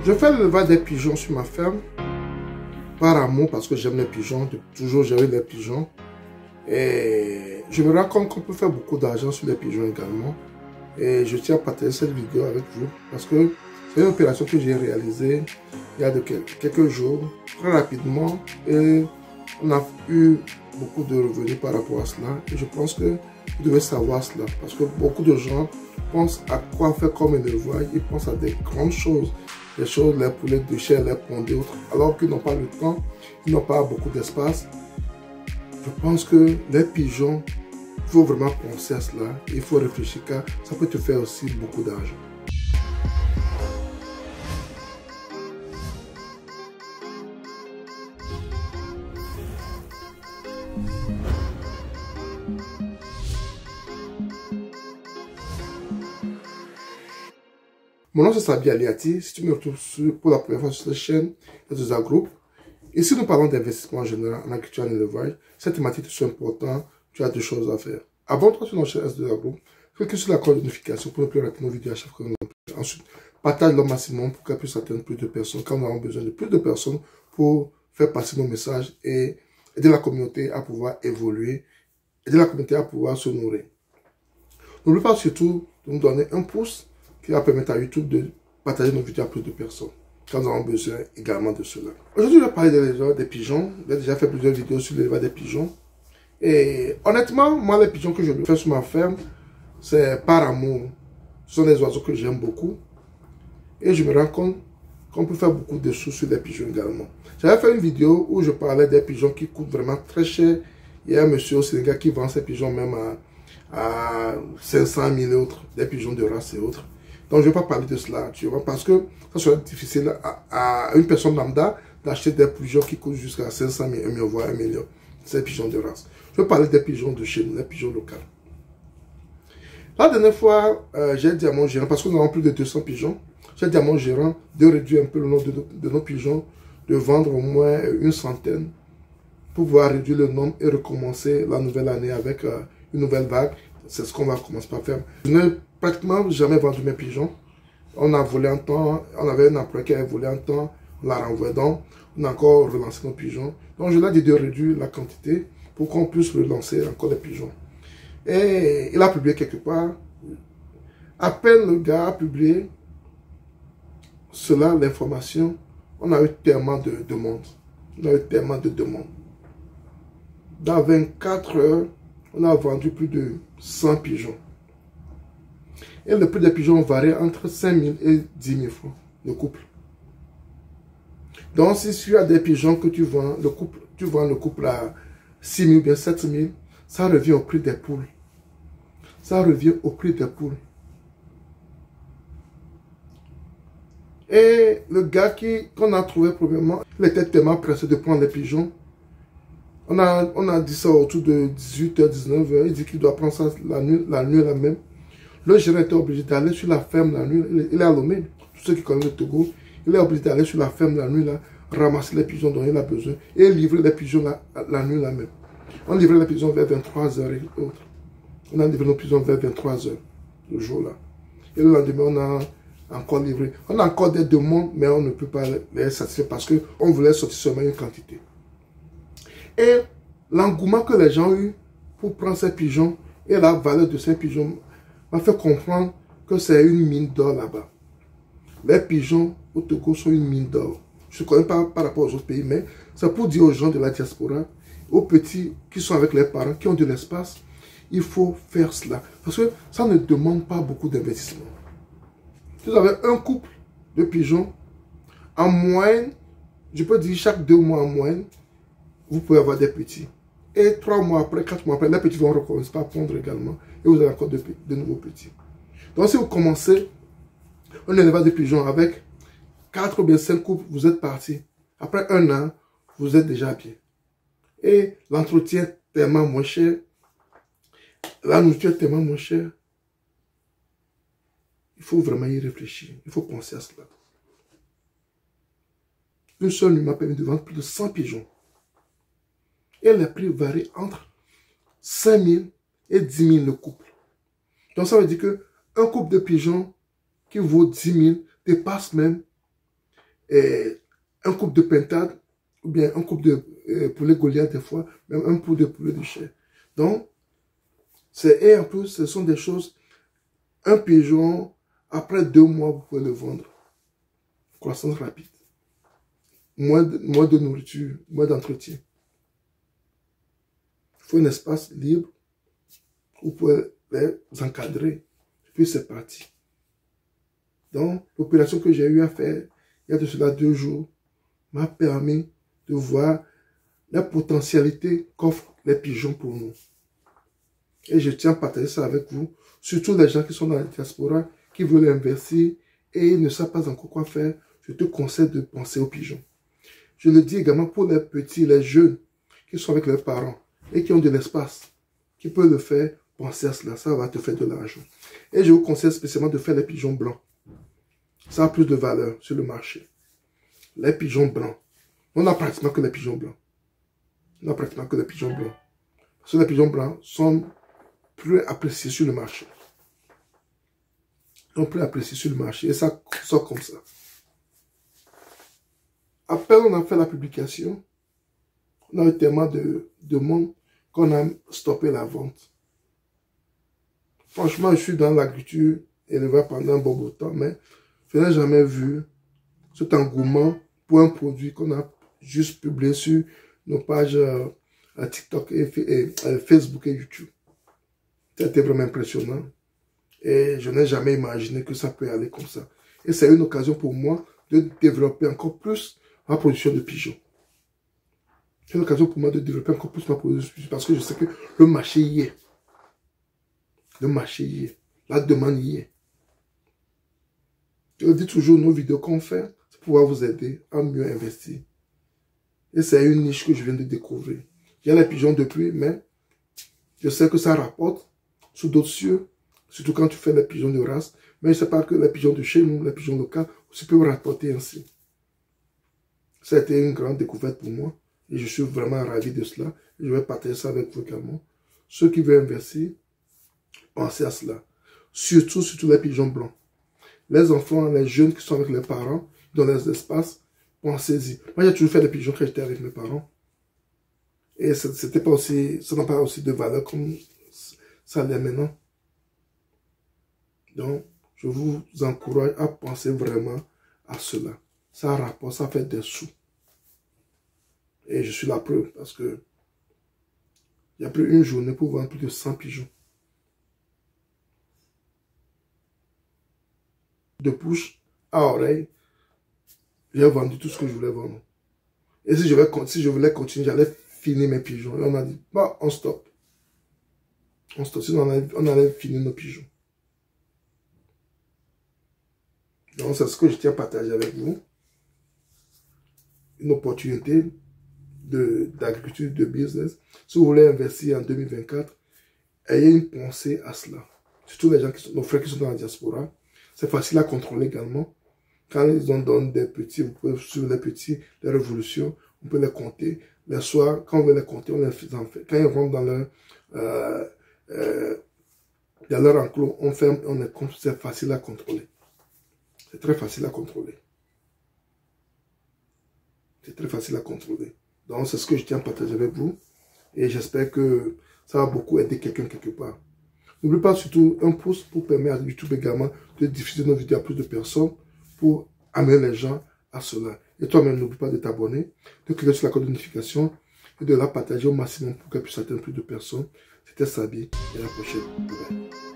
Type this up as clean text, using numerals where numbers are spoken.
Je fais l'élevage des pigeons sur ma ferme par amour parce que j'aime les pigeons, depuis toujours j'ai eu les pigeons. Et je me rends compte qu'on peut faire beaucoup d'argent sur les pigeons également. Et je tiens à partager cette vidéo avec vous parce que c'est une opération que j'ai réalisée il y a quelques jours, très rapidement. Et on a eu beaucoup de revenus par rapport à cela. Et je pense que vous devez savoir cela parce que beaucoup de gens pensent à quoi faire comme élevage. Ils pensent à des grandes choses. Des choses, les poulets de chair, les pondeux, autres, alors qu'ils n'ont pas le temps, ils n'ont pas beaucoup d'espace. Je pense que les pigeons, il faut vraiment penser à cela. Il faut réfléchir car ça peut te faire aussi beaucoup d'argent. Mon nom c'est Sabi Aliati. Si tu me retrouves pour la première fois sur cette chaîne, Yazuza Group. Ici, nous parlons d'investissement en général en agriculture et en élevage. Cette thématique est importante. Tu as deux choses à faire. Abonne-toi sur notre chaîne Yazuza Group. Clique sur la cloche de notification pour ne plus rater nos vidéos à chaque fois que nous en Ensuite, partage-le au maximum pour qu'elle puisse atteindre plus de personnes. Quand nous avons besoin de plus de personnes pour faire passer nos messages et aider la communauté à pouvoir évoluer, aider la communauté à pouvoir se nourrir. N'oublie pas surtout de nous donner un pouce qui va permettre à YouTube de partager nos vidéos à plus de personnes, quand nous avons besoin également de cela. Aujourd'hui, je vais parler de l'élevage des pigeons. J'ai déjà fait plusieurs vidéos sur l'élevage des pigeons. Et honnêtement, moi, les pigeons que je fais sur ma ferme, c'est par amour. Ce sont des oiseaux que j'aime beaucoup. Et je me rends compte qu'on peut faire beaucoup de sous sur les pigeons également. J'avais fait une vidéo où je parlais des pigeons qui coûtent vraiment très cher. Il y a un monsieur au Sénégal qui vend ses pigeons même à 500 000 et autres, des pigeons de race et autres. Donc, je ne vais pas parler de cela, tu vois, parce que ça serait difficile à une personne lambda d'acheter des pigeons qui coûtent jusqu'à 500 000, 1 million, voire 1 million. Ces pigeons de race. Je vais parler des pigeons de chez nous, des pigeons locaux. La dernière fois, j'ai dit à mon gérant, parce que nous avons plus de 200 pigeons, j'ai dit à mon gérant de réduire un peu le nombre de nos pigeons, de vendre au moins une centaine, pour pouvoir réduire le nombre et recommencer la nouvelle année avec une nouvelle vague. C'est ce qu'on va commencer par faire. Je n'ai pratiquement jamais vendu mes pigeons. On a volé un temps, on avait un employé qui avait volé un temps, on l'a renvoyé, donc on a encore relancé nos pigeons. Donc je lui ai dit de réduire la quantité pour qu'on puisse relancer encore des pigeons. Et il a publié quelque part. À peine le gars a publié cela, l'information, on a eu tellement de demandes. On a eu tellement de demandes. Dans 24 heures, on a vendu plus de 100 pigeons. Et le prix des pigeons varie entre 5 000 et 10 000 francs, le couple. Donc, si tu as des pigeons que tu vends le couple à 6 000 ou bien 7 000, ça revient au prix des poules. Ça revient au prix des poules. Et le gars qu'on a trouvé premièrement, il était tellement pressé de prendre les pigeons. On a dit ça autour de 18h, 19h. Il dit qu'il doit prendre ça la nuit la même. Le gérant était obligé d'aller sur la ferme la nuit. Il est à Lomé. Tous ceux qui connaissent le Togo, il est obligé d'aller sur la ferme la nuit, là, ramasser les pigeons dont il a besoin et livrer les pigeons la nuit la même. On livrait les pigeons vers 23h et autres. On a livré nos pigeons vers 23h le jour-là. Et le lendemain, on a encore livré. On a encore des demandes, mais on ne peut pas les satisfaire parce qu'on voulait sortir seulement une quantité. Et l'engouement que les gens ont eu pour prendre ces pigeons et la valeur de ces pigeons m'a fait comprendre que c'est une mine d'or là-bas. Les pigeons au Togo sont une mine d'or. Je ne connais pas par rapport aux autres pays, mais c'est pour dire aux gens de la diaspora, aux petits qui sont avec les parents, qui ont de l'espace, il faut faire cela. Parce que ça ne demande pas beaucoup d'investissement. Si vous avez un couple de pigeons, en moyenne, je peux dire chaque 2 mois en moyenne, vous pouvez avoir des petits. Et 3 mois après, 4 mois après, les petits vont recommencer à pondre également. Et vous avez encore de nouveaux petits. Donc si vous commencez un élevage de pigeons avec 4 ou bien 5 couples, vous êtes parti. Après 1 an, vous êtes déjà bien. Et l'entretien est tellement moins cher. La nourriture est tellement moins chère. Il faut vraiment y réfléchir. Il faut penser à cela. Une seule nuit m'a permis de vendre plus de 100 pigeons. Et les prix varient entre 5 000 et 10 000 le couple. Donc ça veut dire qu'un couple de pigeons qui vaut 10 000 dépasse même un couple de pintades, ou bien un couple de poulet Goliath des fois, même un poulet de chair. Donc, et en plus, ce sont des choses, un pigeon, après 2 mois, vous pouvez le vendre. Croissance rapide. Moins de nourriture, moins d'entretien. Il faut un espace libre où vous pouvez les encadrer. Puis c'est parti. Donc, l'opération que j'ai eu à faire, il y a de cela 2 jours, m'a permis de voir la potentialité qu'offrent les pigeons pour nous. Et je tiens à partager ça avec vous, surtout les gens qui sont dans la diaspora, qui veulent investir et ne savent pas encore quoi faire. Je te conseille de penser aux pigeons. Je le dis également pour les petits, les jeunes, qui sont avec leurs parents et qui ont de l'espace, qui peuvent le faire, pensez à cela, ça va te faire de l'argent. Et je vous conseille spécialement de faire les pigeons blancs. Ça a plus de valeur sur le marché. Les pigeons blancs. On n'a pratiquement que les pigeons blancs. On n'a pratiquement que les pigeons blancs. Parce que les pigeons blancs sont plus appréciés sur le marché. Ils sont plus appréciés sur le marché. Et ça sort comme ça. Après, on a fait la publication. On a eu tellement de monde qu'on a stoppé la vente. Franchement, je suis dans l'agriculture éleveur pendant un bon bout de temps, mais je n'ai jamais vu cet engouement pour un produit qu'on a juste publié sur nos pages TikTok et Facebook et YouTube. C'était vraiment impressionnant. Et je n'ai jamais imaginé que ça peut aller comme ça. Et c'est une occasion pour moi de développer encore plus ma production de pigeons. C'est une occasion pour moi de développer encore plus ma production de pigeons parce que je sais que le marché y est. Le marché y est. La demande y est. Je dis toujours, nos vidéos qu'on fait, c'est pour pouvoir vous aider à mieux investir. Et c'est une niche que je viens de découvrir. Il y a les pigeons depuis, mais je sais que ça rapporte sous d'autres cieux, surtout quand tu fais les pigeons de race. Mais je ne sais pas que les pigeons de chez nous, les pigeons locaux, aussi peuvent rapporter ainsi. Ça a été une grande découverte pour moi. Et je suis vraiment ravi de cela. Et je vais partager ça avec vous également. Ceux qui veulent investir, pensez à cela. Surtout les pigeons blancs. Les enfants, les jeunes qui sont avec les parents, dans les espaces, pensez-y. Moi, j'ai toujours fait des pigeons quand j'étais avec mes parents. Et c'était pas aussi, ça n'a pas aussi de valeur comme ça l'est maintenant. Donc, je vous encourage à penser vraiment à cela. Ça rapporte, ça fait des sous. Et je suis la preuve parce que il n'y a plus une journée pour vendre plus de 100 pigeons. De bouche à oreille, j'ai vendu tout ce que je voulais vendre. Et si je voulais continuer, j'allais finir mes pigeons. Et on a dit, bah, on stoppe. On stoppe, sinon on allait finir nos pigeons. Donc, c'est ce que je tiens à partager avec vous. Une opportunité d'agriculture, de business. Si vous voulez investir en 2024, ayez une pensée à cela. Surtout les gens nos frères qui sont dans la diaspora. C'est facile à contrôler également. Quand ils en donnent des petits, vous pouvez suivre les petits, les révolutions, on peut les compter. Les soirs, quand on veut les compter, on les fait. Quand ils rentrent dans leur enclos, on ferme, on les compte. C'est facile à contrôler. C'est très facile à contrôler. C'est très facile à contrôler. Donc, c'est ce que je tiens à partager avec vous. Et j'espère que ça va beaucoup aider quelqu'un quelque part. N'oubliez pas surtout un pouce pour permettre à YouTube également de diffuser nos vidéos à plus de personnes pour amener les gens à cela. Et toi-même, n'oublie pas de t'abonner, de cliquer sur la cloche de notification et de la partager au maximum pour qu'elle puisse atteindre plus de personnes. C'était Sabi et à la prochaine. Bye bye.